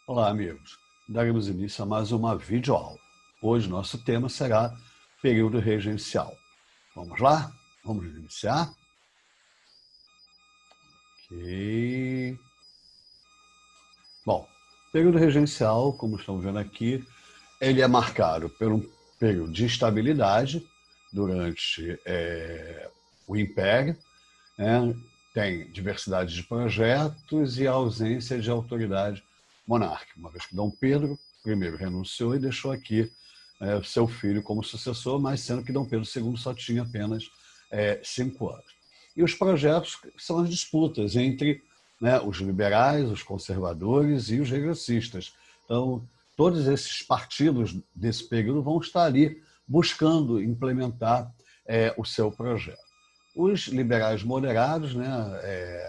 Olá, amigos. Daremos início a mais uma videoaula. Hoje nosso tema será período regencial. Vamos lá? Vamos iniciar? Ok. Bom, período regencial, como estamos vendo aqui, ele é marcado por um período de estabilidade durante o Império, né? Tem diversidade de projetos e ausência de autoridade monárquica, uma vez que Dom Pedro I renunciou e deixou aqui seu filho como sucessor, mas sendo que Dom Pedro II só tinha apenas 5 anos. E os projetos são as disputas entre, né, os liberais, os conservadores e os regressistas. Então, todos esses partidos desse período vão estar ali buscando implementar o seu projeto. Os liberais moderados, né,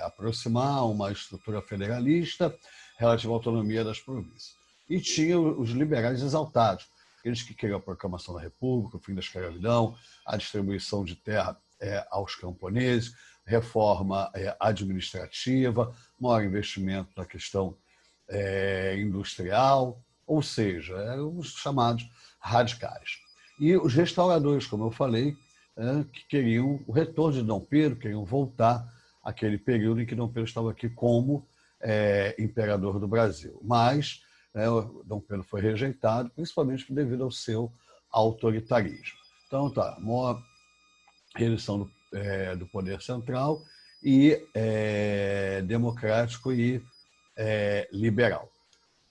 aproximar uma estrutura federalista relativa à autonomia das províncias. E tinha os liberais exaltados, aqueles que queriam a proclamação da República, o fim da escravidão, a distribuição de terra aos camponeses, reforma administrativa, maior investimento na questão industrial, ou seja, eram os chamados radicais. E os restauradores, como eu falei, que queriam o retorno de Dom Pedro, queriam voltar àquele período em que Dom Pedro estava aqui como imperador do Brasil. Mas Dom Pedro foi rejeitado, principalmente devido ao seu autoritarismo. Então, tá, maior redução do poder central e democrático e liberal.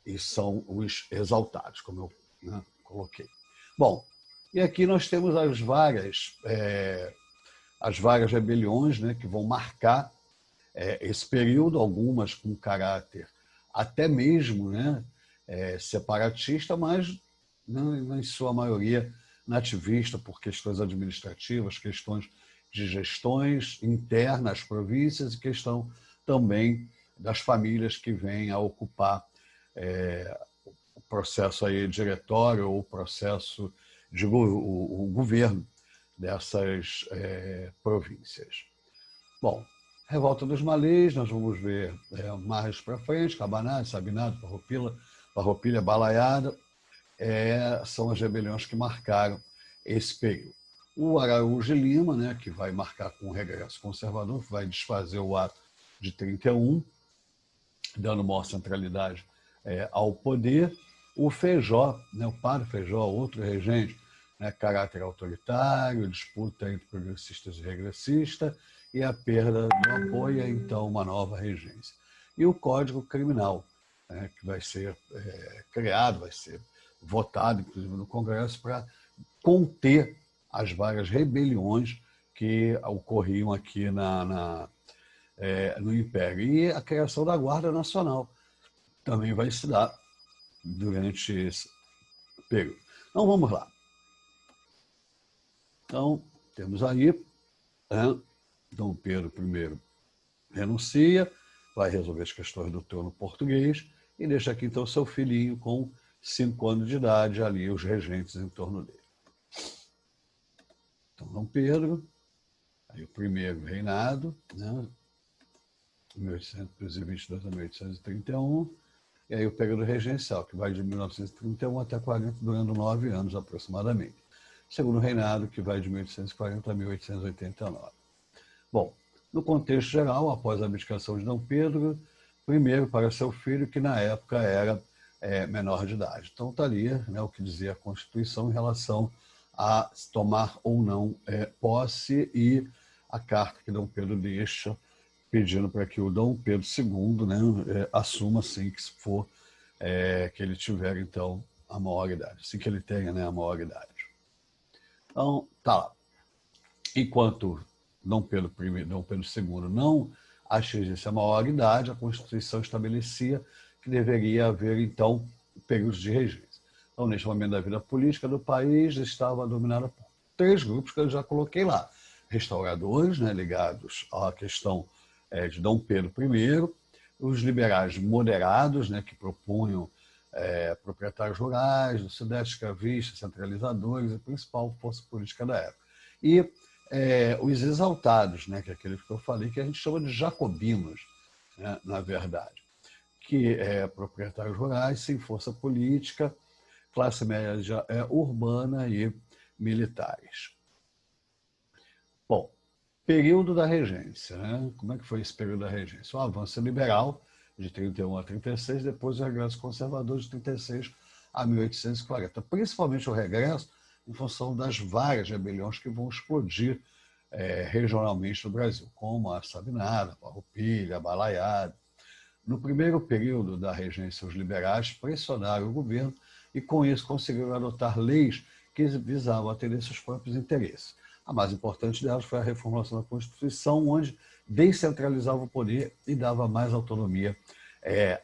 E são os exaltados, como eu coloquei. Bom, e aqui nós temos as várias rebeliões, né, que vão marcar esse período, algumas com caráter até mesmo, né, separatista, mas em sua maioria nativista, por questões administrativas, questões de gestões internas às províncias e questão também das famílias que vêm a ocupar o processo aí diretório ou o processo de o governo dessas províncias. Bom, Revolta dos Malês, nós vamos ver mais para frente, Cabanado, Sabinado, Farroupilha, Balaiada, são as rebeliões que marcaram esse período. O Araújo Lima, né, que vai marcar com o regresso conservador, que vai desfazer o ato de 31, dando maior centralidade ao poder. O Feijó, né, o padre Feijó, outro regente, né, caráter autoritário, disputa entre progressistas e regressistas, e a perda do apoio, então, uma nova regência. E o Código Criminal, né, que vai ser criado, vai ser votado, inclusive, no Congresso, para conter as várias rebeliões que ocorriam aqui no Império. E a criação da Guarda Nacional também vai se dar durante esse período. Então, vamos lá. Então, temos aí Dom Pedro I renuncia, vai resolver as questões do trono português e deixa aqui, então, seu filhinho com 5 anos de idade, ali os regentes em torno dele. Então, Dom Pedro, aí o primeiro reinado, né, 1822 a 1831, e aí o período regencial, que vai de 1931 até 40, durando 9 anos aproximadamente. Segundo reinado, que vai de 1840 a 1889. Bom, no contexto geral, após a abdicação de Dom Pedro I para seu filho, que na época era menor de idade. Então está ali, né, o que dizia a Constituição em relação a tomar ou não posse, e a carta que Dom Pedro deixa pedindo para que o Dom Pedro II, né, assuma assim que se for que ele tiver, então, a maior idade, assim que ele tenha, né, a maior idade. Então, tá lá. Enquanto Dom Pedro II não atingisse a maior idade, a Constituição estabelecia que deveria haver, então, períodos de regência. Então, neste momento da vida política do país, estava dominada por 3 grupos que eu já coloquei lá. Restauradores, né, ligados à questão de Dom Pedro I, os liberais moderados, né, que propunham proprietários rurais, do Sudeste, escravistas, centralizadores, a principal força política da época. E os exaltados, né, que é aquele que eu falei, que a gente chama de jacobinos, né, na verdade. que é proprietários rurais, sem força política, classe média urbana e militares. Bom, período da regência, né? Como é que foi esse período da regência? O avanço liberal, de 31 a 36, depois o regresso conservador, de 36 a 1840. Principalmente o regresso em função das várias rebeliões que vão explodir regionalmente no Brasil, como a Sabinada, a Farroupilha, a Balaiada. No primeiro período da regência, os liberais pressionaram o governo e, com isso, conseguiram adotar leis que visavam atender seus próprios interesses. A mais importante delas foi a reformulação da Constituição, onde descentralizava o poder e dava mais autonomia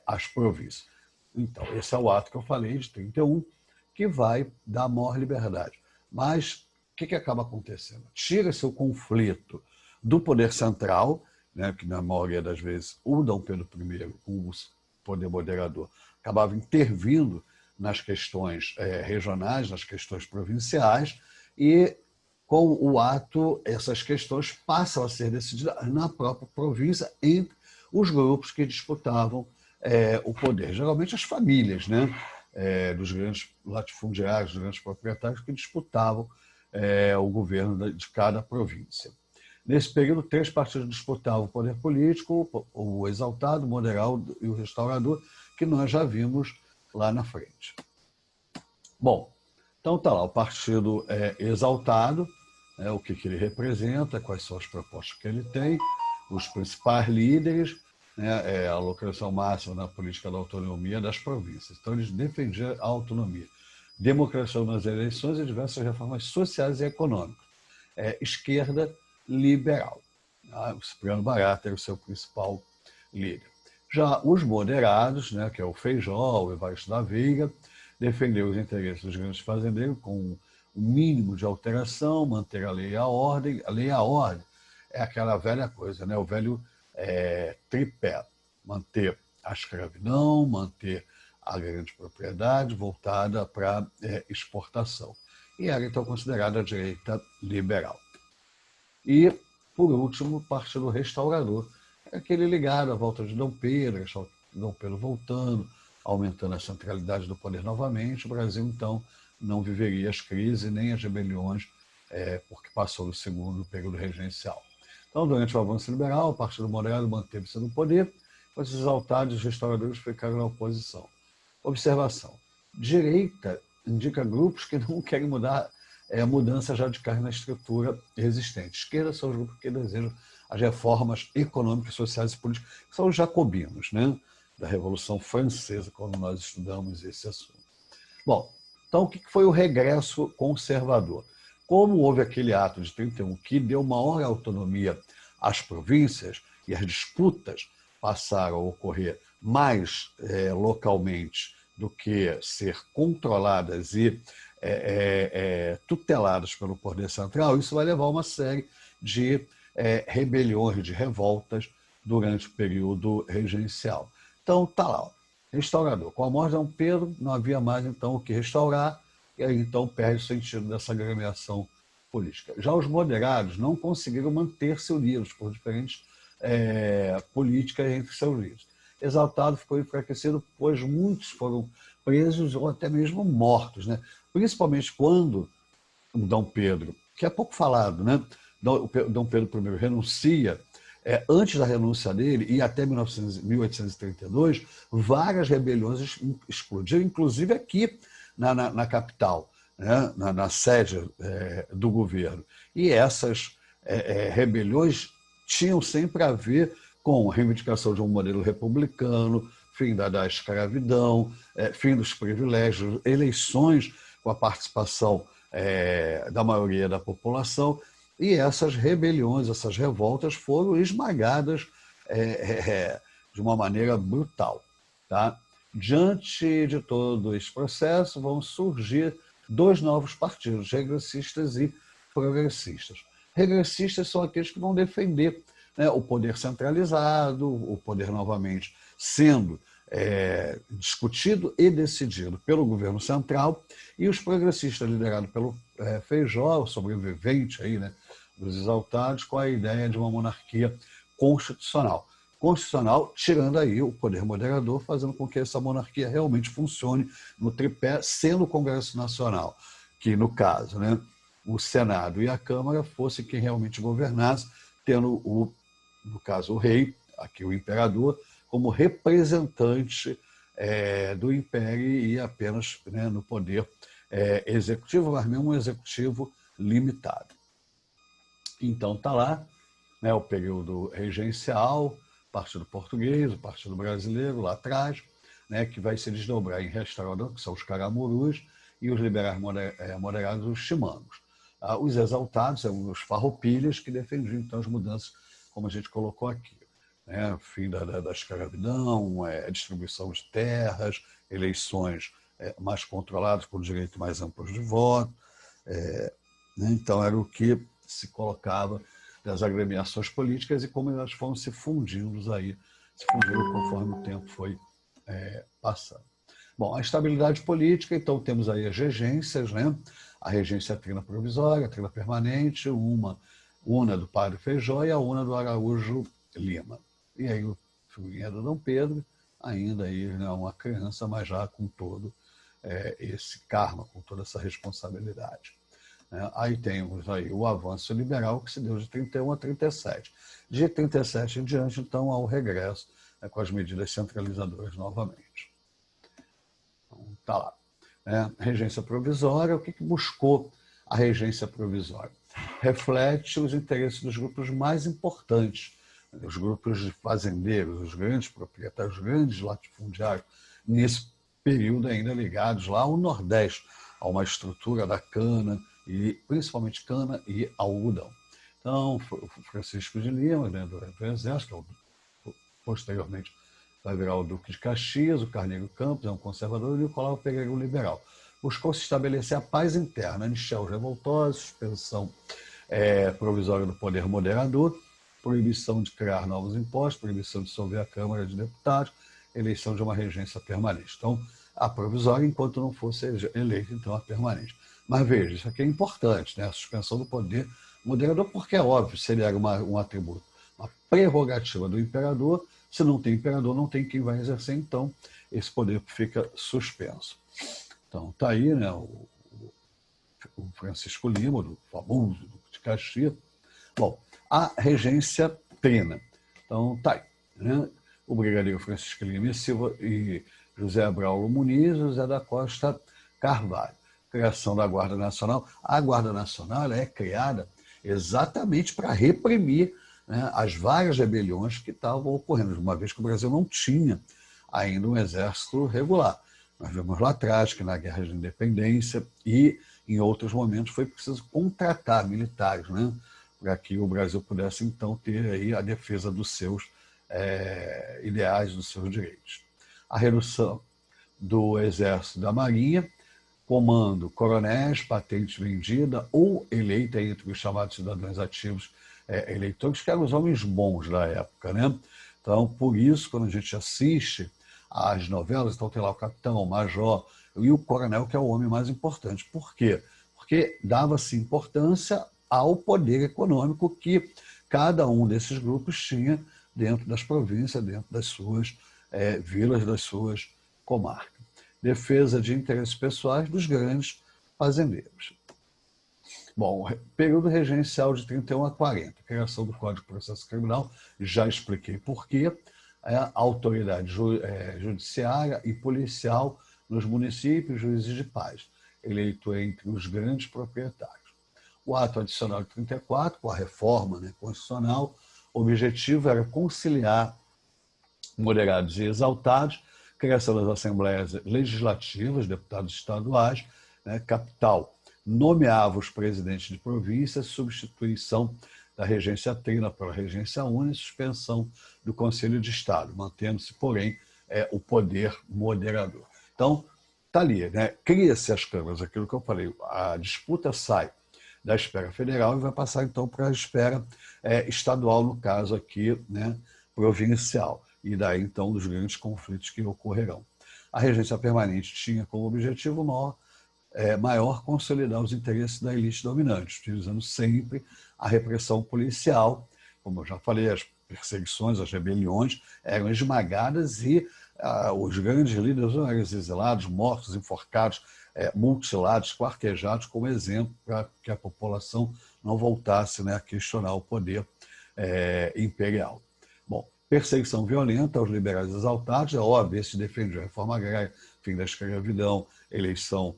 às províncias. Então, esse é o ato que eu falei, de 31, que vai dar maior liberdade. Mas o que acaba acontecendo? Tira-se o conflito do poder central, né, que na maioria das vezes o Dom Pedro I, o poder moderador, acabava intervindo nas questões regionais, nas questões provinciais, e com o ato, essas questões passam a ser decididas na própria província entre os grupos que disputavam o poder. Geralmente as famílias, né, dos grandes latifundiários, dos grandes proprietários que disputavam o governo de cada província. Nesse período, 3 partidos disputavam o poder político, o exaltado, o moderado e o restaurador, que nós já vimos lá na frente. Bom, então está lá o partido exaltado, o que ele representa, quais são as propostas que ele tem, os principais líderes, a alocação máxima na política da autonomia das províncias. Então, eles defendiam a autonomia, democracia nas eleições e diversas reformas sociais e econômicas. Esquerda liberal. O Cipriano Barata era o seu principal líder. Já os moderados, que é o Feijó, o Evaristo da Veiga, defendeu os interesses dos grandes fazendeiros com um mínimo de alteração, manter a lei e a ordem. A lei e a ordem é aquela velha coisa, o velho tripé: manter a escravidão, manter a grande propriedade voltada para exportação. E era então considerada a direita liberal. E, por último, o Partido Restaurador, aquele ligado à volta de Dom Pedro, Dom Pedro voltando, aumentando a centralidade do poder novamente. O Brasil, então, não viveria as crises nem as rebeliões, porque passou do segundo período regencial. Então, durante o avanço liberal, o Partido Moderado manteve-se no poder, os exaltados e os restauradores ficaram na oposição. Observação: direita indica grupos que não querem mudar mudanças radicais na estrutura existente. Esquerda são os grupos que desejam as reformas econômicas, sociais e políticas, que são os jacobinos, da Revolução Francesa, quando nós estudamos esse assunto. Bom, então o que foi o regresso conservador? Como houve aquele ato de 31 que deu maior autonomia às províncias e as disputas passaram a ocorrer mais localmente do que ser controladas e tuteladas pelo poder central, isso vai levar a uma série de rebeliões, de revoltas durante o período regencial. Então, está lá, restaurador. Com a morte de Dom Pedro, não havia mais, então, o que restaurar, e aí, então, perde o sentido dessa agremiação política. Já os moderados não conseguiram manter-se unidos por diferentes políticas entre seus líderes. Exaltado ficou enfraquecido, pois muitos foram presos ou até mesmo mortos, Principalmente quando o Dom Pedro, que é pouco falado, Dom Pedro I renuncia. Antes da renúncia dele, e até 1832, várias rebeliões explodiram, inclusive aqui na capital, na sede do governo. E essas rebeliões tinham sempre a ver com a reivindicação de um modelo republicano, fim da escravidão, fim dos privilégios, eleições com a participação da maioria da população. E essas rebeliões, essas revoltas foram esmagadas de uma maneira brutal. Tá? Diante de todo esse processo, vão surgir 2 novos partidos, regressistas e progressistas. Regressistas são aqueles que vão defender o poder centralizado, o poder novamente sendo discutido e decidido pelo governo central, e os progressistas, liderados pelo Feijó, o sobrevivente aí, dos exaltados, com a ideia de uma monarquia constitucional. constitucional, tirando aí o poder moderador, fazendo com que essa monarquia realmente funcione no tripé, sendo o Congresso Nacional, que no caso, né, o Senado e a Câmara fosse quem realmente governasse, tendo no caso o rei, aqui o imperador, como representante do império e apenas, né, no poder executivo, mas mesmo um executivo limitado. Então está lá, né, o período regencial, Partido Português, o Partido Brasileiro lá atrás, né, que vai se desdobrar em restaurador, que são os caramurus, e os liberais moderados, os chimangos. Os exaltados são os farroupilhas, que defendiam então as mudanças, como a gente colocou aqui. Né, fim da escravidão, distribuição de terras, eleições mais controladas por direito mais amplos de voto. Né, então era o que se colocava das agremiações políticas e como elas foram se fundindo conforme o tempo foi passando. Bom, a estabilidade política, então temos aí as regências, né? A regência trina provisória, a trina permanente, una do Padre Feijó e a una do Araújo Lima. E aí o filhinho do Dom Pedro, ainda aí, né, uma criança, mas já com todo esse karma, com toda essa responsabilidade. Aí temos aí o avanço liberal, que se deu de 31 a 37. De 37 em diante, então, ao regresso, com as medidas centralizadoras novamente. Então, está lá. Regência provisória, o que buscou a regência provisória? Reflete os interesses dos grupos mais importantes, os grupos de fazendeiros, os grandes proprietários, os grandes latifundiários, nesse período ainda ligados lá ao Nordeste, a uma estrutura da cana, e principalmente cana e algodão. Então, o Francisco de Lima, né, do Exército, posteriormente vai virar o Duque de Caxias, o Carneiro Campos, é um conservador, e o Nicolau Pereira, um liberal. Buscou se estabelecer a paz interna, anistia aos revoltosos, suspensão provisória do poder moderador, proibição de criar novos impostos, proibição de dissolver a Câmara de Deputados, eleição de uma regência permanente. Então, a provisória, enquanto não fosse eleita, então, a permanente. Mas veja, isso aqui é importante, né? A suspensão do poder moderador, porque é óbvio, seria um atributo, uma prerrogativa do imperador. Se não tem imperador, não tem quem vai exercer, então esse poder fica suspenso. Então, está aí, né, o Francisco Lima, do famoso Duque de Caxias. Bom, a regência trina. Então, está aí, né? O brigadeiro Francisco Lima e Silva e José Abraulo Muniz, José da Costa Carvalho. Criação da Guarda Nacional. A Guarda Nacional é criada exatamente para reprimir, né, as várias rebeliões que estavam ocorrendo, uma vez que o Brasil não tinha ainda um exército regular. Nós vimos lá atrás que na Guerra de Independência e em outros momentos foi preciso contratar militares, né, para que o Brasil pudesse então ter aí a defesa dos seus ideais, dos seus direitos. A redução do Exército e da Marinha, comando coronéis, patente vendida ou eleita entre os chamados cidadãos ativos eleitores, que eram os homens bons da época, né? Então, por isso, quando a gente assiste às novelas, então tem lá o capitão, o major e o coronel, que é o homem mais importante. Por quê? Porque dava-se importância ao poder econômico que cada um desses grupos tinha dentro das províncias, dentro das suas vilas, das suas comarcas. Defesa de interesses pessoais dos grandes fazendeiros. Bom, período regencial de 31 a 40, criação do Código de Processo Criminal, já expliquei por quê, a autoridade judiciária e policial nos municípios, juízes de paz, eleito entre os grandes proprietários. O ato adicional de 34, com a reforma, né, constitucional, o objetivo era conciliar moderados e exaltados, criação das assembleias legislativas, deputados estaduais, né, capital nomeava os presidentes de província, substituição da regência trina pela regência única e suspensão do Conselho de Estado, mantendo-se, porém, o poder moderador. Então, está ali, né? Cria-se as câmaras, aquilo que eu falei, a disputa sai da esfera federal e vai passar, então, para a esfera estadual, no caso aqui, né, provincial. E daí, então, dos grandes conflitos que ocorrerão. A regência permanente tinha como objetivo maior consolidar os interesses da elite dominante, utilizando sempre a repressão policial, como eu já falei, as perseguições, as rebeliões eram esmagadas e os grandes líderes eram exilados, mortos, enforcados, mutilados, quartejados, como exemplo para que a população não voltasse, né, a questionar o poder imperial. Bom, perseguição violenta aos liberais exaltados, é óbvio, esses defendiam a reforma agrária, fim da escravidão, eleição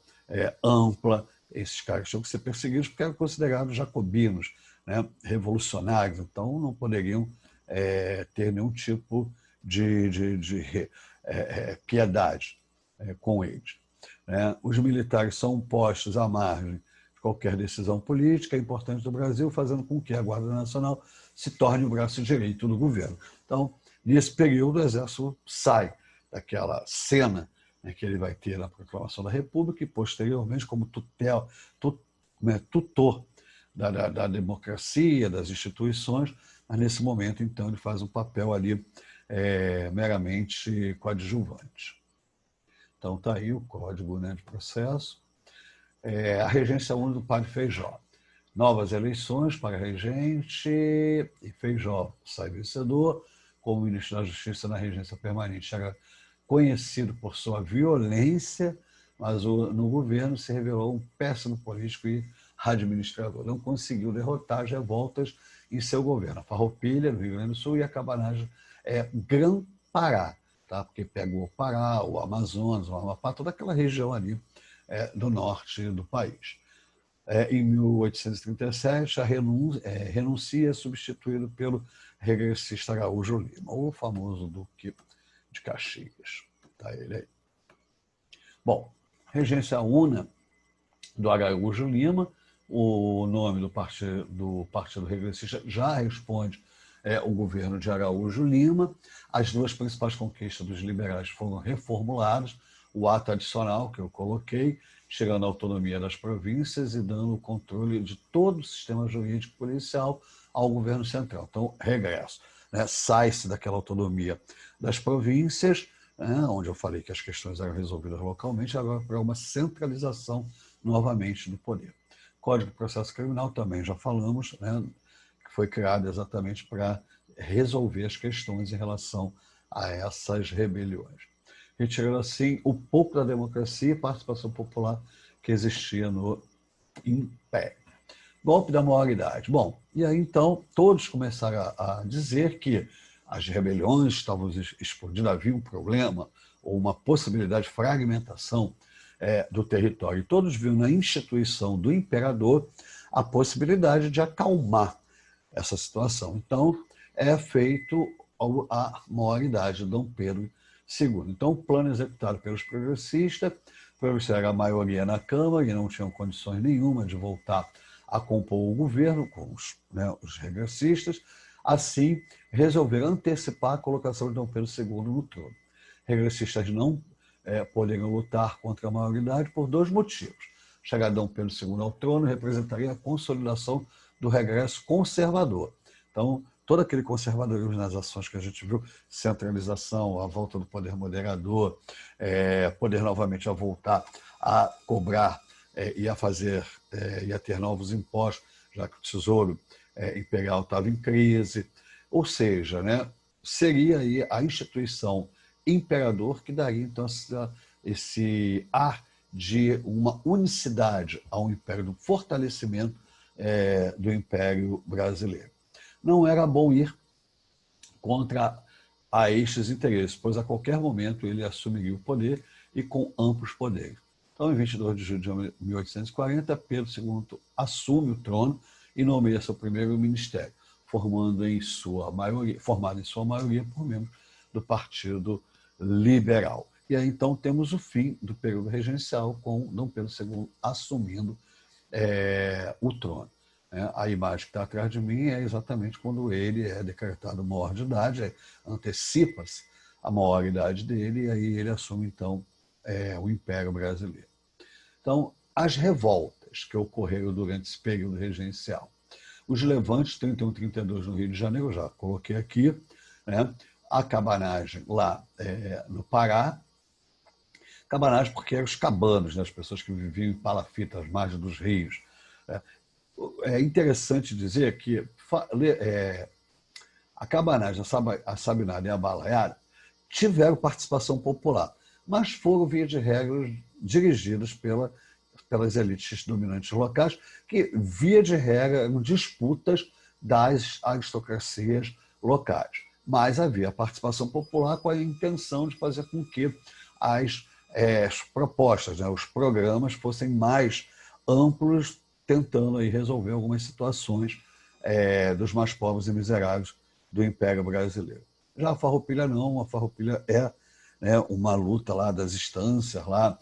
ampla. Esses caras tinham que ser perseguidos porque eram considerados jacobinos, né, revolucionários, então não poderiam ter nenhum tipo de piedade com eles. Né? Os militares são postos à margem de qualquer decisão política importante do Brasil, fazendo com que a Guarda Nacional se torne o braço direito do governo. Então, nesse período, o Exército sai daquela cena, né, que ele vai ter na Proclamação da República e, posteriormente, como tutor da democracia, das instituições, mas nesse momento, então, ele faz um papel ali meramente coadjuvante. Então, está aí o Código, né, de Processo. A regência única do Padre Feijó. Novas eleições para regente e Feijó sai vencedor. Como ministro da Justiça na regência permanente, era conhecido por sua violência, mas no governo se revelou um péssimo político e administrador. Não conseguiu derrotar as revoltas em seu governo. A Farroupilha, no Rio Grande do Sul, e a Cabanagem Grã-Pará, tá? Porque pegou o Pará, o Amazonas, o Amapá, toda aquela região ali do norte do país. Em 1837, renuncia, substituído pelo regressista Araújo Lima, o famoso Duque de Caxias. Tá ele aí. Bom, regência una do Araújo Lima, o nome do Partido Regressista já responde o governo de Araújo Lima. As duas principais conquistas dos liberais foram reformuladas, o ato adicional que eu coloquei, chegando à autonomia das províncias e dando o controle de todo o sistema jurídico policial ao governo central. Então, regresso. Né? Sai-se daquela autonomia das províncias, onde eu falei que as questões eram resolvidas localmente, agora para uma centralização novamente do poder. Código de Processo Criminal também já falamos, né, que foi criado exatamente para resolver as questões em relação a essas rebeliões. Retirando assim o pouco da democracia e participação popular que existia no Império. Golpe da maioridade. Bom, e aí então todos começaram a dizer que as rebeliões estavam explodindo, havia um problema ou uma possibilidade de fragmentação do território. E todos viram na instituição do imperador a possibilidade de acalmar essa situação. Então, é feito a maioridade de Dom Pedro II. Então, o plano executado pelos progressistas, era a maioria na Câmara e não tinham condições nenhuma de voltar a compor o governo com os regressistas, assim resolveram antecipar a colocação de Dom Pedro II no trono. Regressistas não poderiam lutar contra a maioridade por dois motivos. Chegar Dom Pedro II ao trono representaria a consolidação do regresso conservador. Então, todo aquele conservadorismo nas ações que a gente viu, centralização, a volta do poder moderador, poder novamente a voltar a cobrar e a ter novos impostos, já que o Tesouro Imperial estava em crise. Ou seja, né, seria aí a instituição imperador que daria então esse ar de uma unicidade ao Império, do fortalecimento do Império Brasileiro. Não era bom ir contra estes interesses, pois a qualquer momento ele assumiria o poder e com amplos poderes. Então, em 22 de julho de 1840, Pedro II assume o trono e nomeia seu primeiro ministério, formado em sua maioria por membros do Partido Liberal. E aí, então, temos o fim do período regencial, com Dom Pedro II assumindo o trono. A imagem que está atrás de mim é exatamente quando ele é decretado maior de idade, antecipa-se a maioridade dele, e aí ele assume, então, o Império Brasileiro. Então, as revoltas que ocorreram durante esse período regencial. Os levantes 31 e 32 no Rio de Janeiro, eu já coloquei aqui, né? A cabanagem lá no Pará. Cabanagem porque eram os cabanos, né? As pessoas que viviam em palafitas, às margens dos rios. É interessante dizer que A cabanagem, a sabinada e a balaiada tiveram participação popular, mas foram, via de regra, dirigidos pelas elites dominantes locais, que, via de regra, eram disputas das aristocracias locais. Mas havia participação popular com a intenção de fazer com que as propostas, né, os programas fossem mais amplos, tentando aí resolver algumas situações dos mais pobres e miseráveis do Império Brasileiro. Já a Farroupilha não, a Farroupilha é, né, uma luta lá das instâncias, lá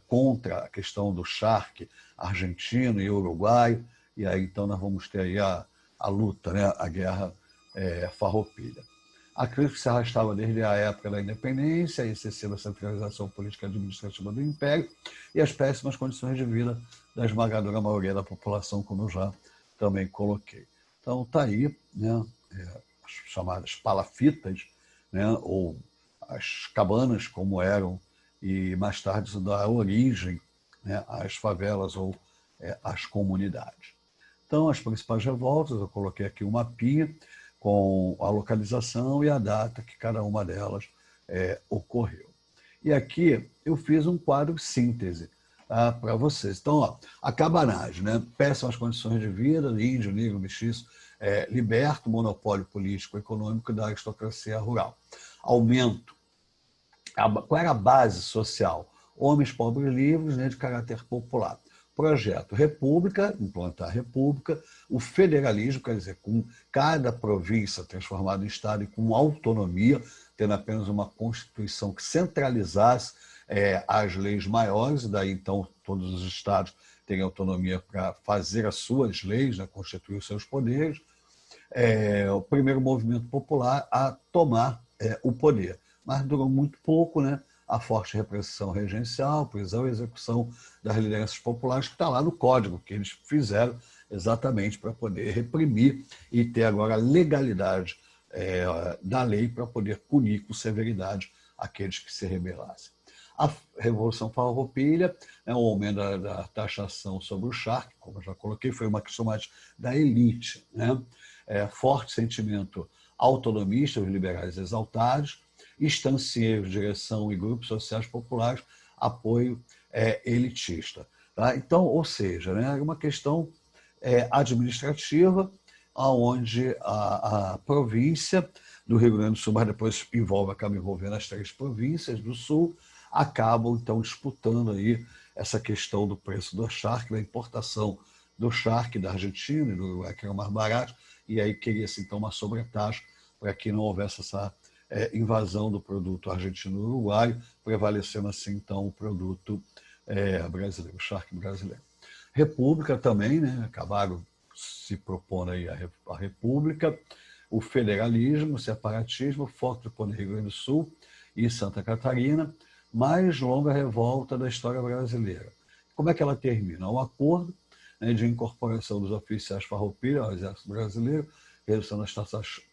contra a questão do charque argentino e uruguaio, e aí então nós vamos ter aí a luta, né, a guerra Farroupilha. A crise se arrastava desde a época da independência, a excessiva centralização política e administrativa do Império e as péssimas condições de vida da esmagadora maioria da população, como eu já também coloquei. Então está aí, né, as chamadas palafitas, né, ou as cabanas, como eram, e mais tarde isso dá origem, né, às favelas ou às comunidades. Então, as principais revoltas, eu coloquei aqui um mapinha com a localização e a data que cada uma delas ocorreu. E aqui eu fiz um quadro síntese, tá, para vocês. Então, ó, a cabanagem, né? Péssimas condições de vida, índio, negro, mestiço, liberta o monopólio político-econômico da aristocracia rural. Aumento. Qual era a base social? Homens pobres livres, né, de caráter popular. Projeto República, implantar a República, o federalismo, quer dizer, com cada província transformada em Estado e com autonomia, tendo apenas uma Constituição que centralizasse as leis maiores, e daí então todos os estados têm autonomia para fazer as suas leis, né, constituir os seus poderes. O primeiro movimento popular a tomar o poder, mas durou muito pouco, né? A forte repressão regencial, prisão e execução das lideranças populares, que está lá no código, que eles fizeram exatamente para poder reprimir e ter agora a legalidade da lei para poder punir com severidade aqueles que se rebelassem. A Revolução Farroupilha, o aumento da taxação sobre o charque, como eu já coloquei, foi uma questão mais da elite, né? Forte sentimento autonomista, os liberais exaltados, estancieiros, direção e grupos sociais populares, apoio elitista. Tá? Então, ou seja, né, é uma questão administrativa, onde a província do Rio Grande do Sul, mas depois acaba envolvendo as 3 províncias do Sul, acabam, então, disputando aí essa questão do preço do charque, da importação do charque da Argentina e do Uruguai, que era mais barato, e aí queria-se, então, uma sobretaxa para que não houvesse essa invasão do produto argentino-uruguaio, prevalecendo assim, então, o produto brasileiro, o charque brasileiro. República também, né? Acabaram se propondo aí a República, o federalismo, o separatismo, forte poder Rio Grande do Sul e Santa Catarina, mais longa revolta da história brasileira. Como é que ela termina? Um acordo, né, de incorporação dos oficiais farroupilha ao Exército Brasileiro, redução das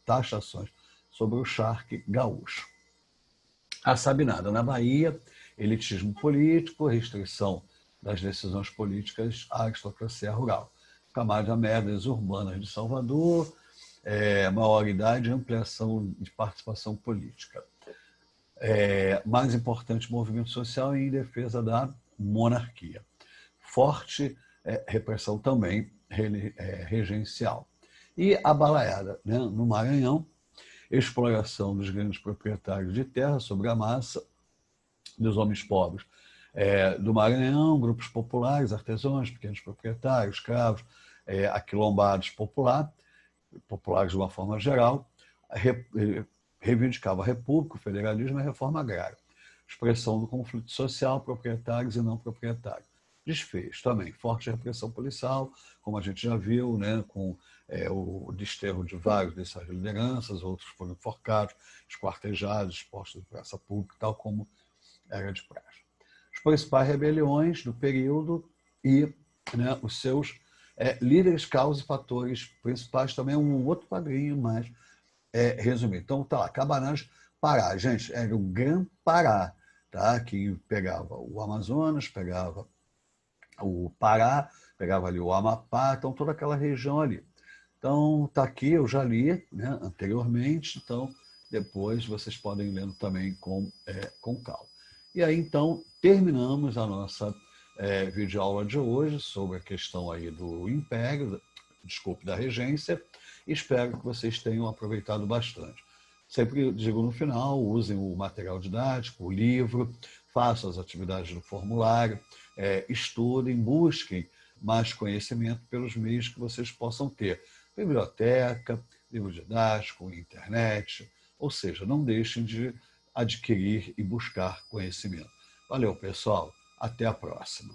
taxações sobre o charque gaúcho. A Sabinada na Bahia, elitismo político, restrição das decisões políticas à aristocracia rural. Camada merdas urbanas de Salvador, maioridade e ampliação de participação política. Mais importante, movimento social em defesa da monarquia. Forte repressão também regencial. E a balaiada, né, no Maranhão, exploração dos grandes proprietários de terra sobre a massa dos homens pobres do Maranhão, grupos populares, artesãos, pequenos proprietários, escravos, aquilombados populares de uma forma geral, reivindicava a república, o federalismo e a reforma agrária. Expressão do conflito social, proprietários e não proprietários. Desfecho também, forte repressão policial, como a gente já viu, né, com o desterro de vários dessas lideranças, outros foram enforcados, esquartejados, expostos de praça pública, tal como era de praxe. As principais rebeliões do período e, né, os seus líderes, causas e fatores principais, também um outro quadrinho mais resumido. Então, tá lá, Cabanagem, Pará. Gente, era o Grã-Pará, tá? Que pegava o Amazonas, pegava o Pará, pegava ali o Amapá, então toda aquela região ali. Então, está aqui, eu já li, né, anteriormente, então depois vocês podem ler também com calma. E aí, então, terminamos a nossa videoaula de hoje sobre a questão aí do império, desculpe, da regência. Espero que vocês tenham aproveitado bastante. Sempre digo no final, usem o material didático, o livro, façam as atividades do formulário, estudem, busquem mais conhecimento pelos meios que vocês possam ter. Biblioteca, livro didático, internet, ou seja, não deixem de adquirir e buscar conhecimento. Valeu, pessoal. Até a próxima.